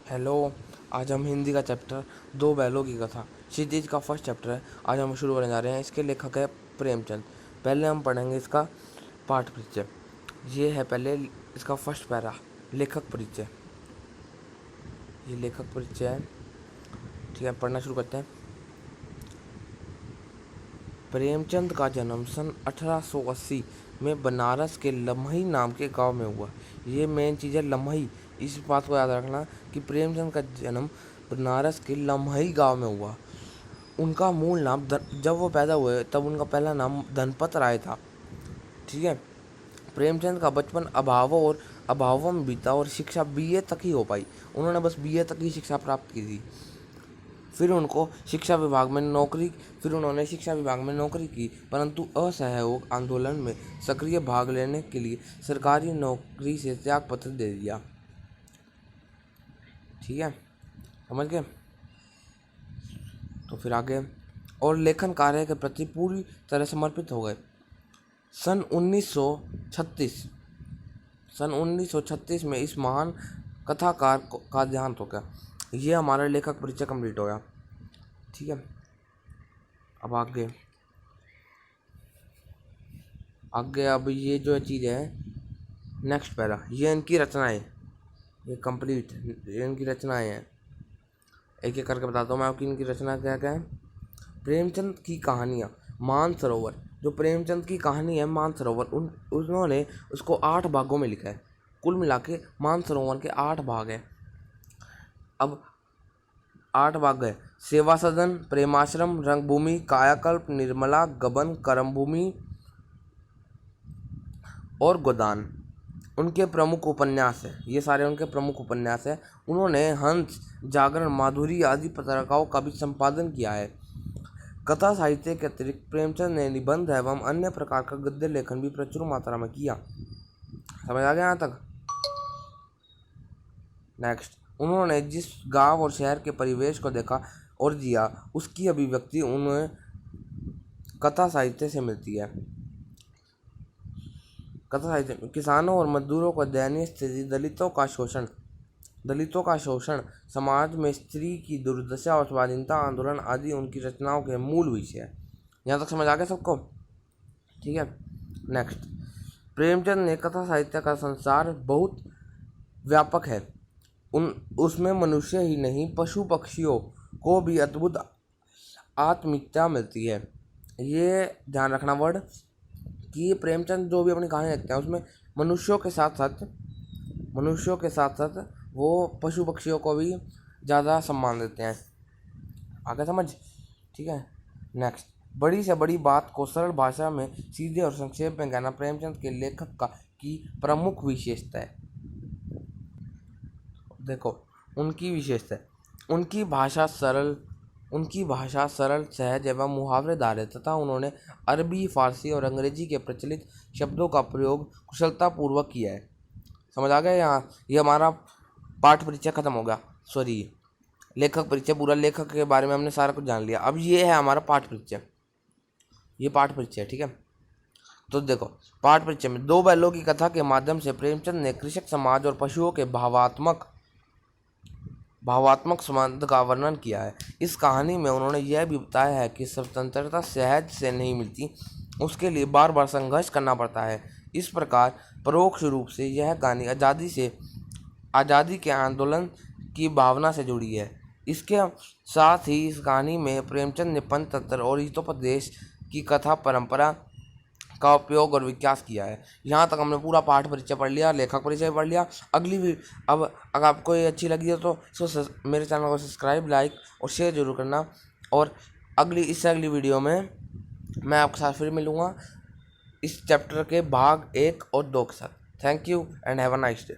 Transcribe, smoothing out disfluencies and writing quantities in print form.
Hello. आज हम हिंदी का चैप्टर दो बैलों की कथा क्षितिज का फर्स्ट चैप्टर है। आज हम शुरू करने जा रहे हैं। इसके लेखक है प्रेमचंद। पहले हम पढ़ेंगे इसका पाठ परिचय। ये है पहले इसका फर्स्ट पैरा, लेखक परिचय। ये लेखक परिचय है। ठीक है, पढ़ना शुरू करते हैं। प्रेमचंद का जन्म सन 1880 में बनारस के लम्हई नाम के गांव में हुआ। ये मेन चीज़ है, लम्हई। इस बात को याद रखना कि प्रेमचंद का जन्म बनारस के लम्हई गांव में हुआ। उनका मूल नाम जब वो पैदा हुए तब उनका पहला नाम धनपत राय था। ठीक है। प्रेमचंद का बचपन अभावों में बीता और शिक्षा बीए तक ही हो पाई। उन्होंने बस बीए तक ही शिक्षा प्राप्त की थी। फिर उन्होंने शिक्षा विभाग में नौकरी की, परंतु असहयोग आंदोलन में सक्रिय भाग लेने के लिए सरकारी नौकरी से त्याग पत्र दे दिया। ठीक है, समझ गए। तो फिर आगे और लेखन कार्य के प्रति पूरी तरह समर्पित हो गए। सन 1936 में इस महान कथाकार का देहांत हो गया। ये हमारा लेखक परिचय कंप्लीट हो गया। ठीक है, अब आगे अब ये जो चीज़ है नेक्स्ट पैरा, ये इनकी रचनाएं, ये कंप्लीट ये इनकी रचनाएं हैं। एक एक करके बताता हूँ मैं आपकी इनकी रचना क्या क्या है। प्रेमचंद की कहानियाँ, मानसरोवर। जो प्रेमचंद की कहानी है मानसरोवर, उन्होंने उसको 8 भागों में लिखा है। कुल मिला के मानसरोवर के 8 भाग हैं। अब 8 भाग है। सेवा सदन, प्रेमाश्रम, रंगभूमि, कायाकल्प, निर्मला, गबन, कर्मभूमि और गोदान उनके प्रमुख उपन्यास है। ये सारे उनके प्रमुख उपन्यास है। उन्होंने हंस, जागरण, माधुरी आदि पत्रिकाओं का भी संपादन किया है। कथा साहित्य के अतिरिक्त प्रेमचंद ने निबंध एवं अन्य प्रकार का गद्य लेखन भी प्रचुर मात्रा में किया। समझ आ गया यहाँ तक। नेक्स्ट, उन्होंने जिस गांव और शहर के परिवेश को देखा और जिया, उसकी अभिव्यक्ति उन्हें कथा साहित्य से मिलती है। कथा साहित्य में किसानों और मजदूरों को दयनीय स्थिति, दलितों का शोषण, समाज में स्त्री की दुर्दशा और स्वाधीनता आंदोलन आदि उनकी रचनाओं के मूल विषय है। यहाँ तक समझ आ गया सबको। ठीक है, नेक्स्ट, प्रेमचंद ने कथा साहित्य का संसार बहुत व्यापक है। उसमें मनुष्य ही नहीं पशु पक्षियों को भी अद्भुत आत्मिकता मिलती है। ये ध्यान रखना वर्ड कि प्रेमचंद जो भी अपनी कहानी लिखते हैं उसमें मनुष्यों के साथ साथ वो पशु पक्षियों को भी ज़्यादा सम्मान देते हैं। आगे समझ। ठीक है, नेक्स्ट, बड़ी से बड़ी बात को सरल भाषा में सीधे और संक्षेप में कहना प्रेमचंद के लेखक की प्रमुख विशेषता है। देखो उनकी विशेषता है, उनकी भाषा सरल, सहज एवं मुहावरेदार है तथा उन्होंने अरबी, फारसी और अंग्रेजी के प्रचलित शब्दों का प्रयोग कुशलतापूर्वक किया है। समझ आ गया। यहाँ ये हमारा पाठ परिचय खत्म हो गया। सॉरी, लेखक परिचय, पूरा लेखक के बारे में हमने सारा कुछ जान लिया। अब ये है हमारा पाठ परिचय, ये पाठ परिचय। ठीक है, तो देखो पाठ परिचय में 2 बैलों की कथा के माध्यम से प्रेमचंद ने कृषक समाज और पशुओं के भावात्मक संबंध का वर्णन किया है। इस कहानी में उन्होंने यह भी बताया है कि स्वतंत्रता सहज से नहीं मिलती, उसके लिए बार बार संघर्ष करना पड़ता है। इस प्रकार परोक्ष रूप से यह कहानी आज़ादी के आंदोलन की भावना से जुड़ी है। इसके साथ ही इस कहानी में प्रेमचंद ने पंचतंत्र और हितोपदेश की कथा परंपरा का उपयोग और विकास किया है। यहाँ तक हमने पूरा पाठ परिचय पढ़ लिया, लेखक परिचय पढ़ लिया। अब अगर आपको ये अच्छी लगी हो तो मेरे चैनल को सब्सक्राइब, लाइक और शेयर जरूर करना। और इससे अगली वीडियो में मैं आपके साथ फिर मिलूँगा इस चैप्टर के भाग 1 और 2 के साथ। Thank you and have a nice day.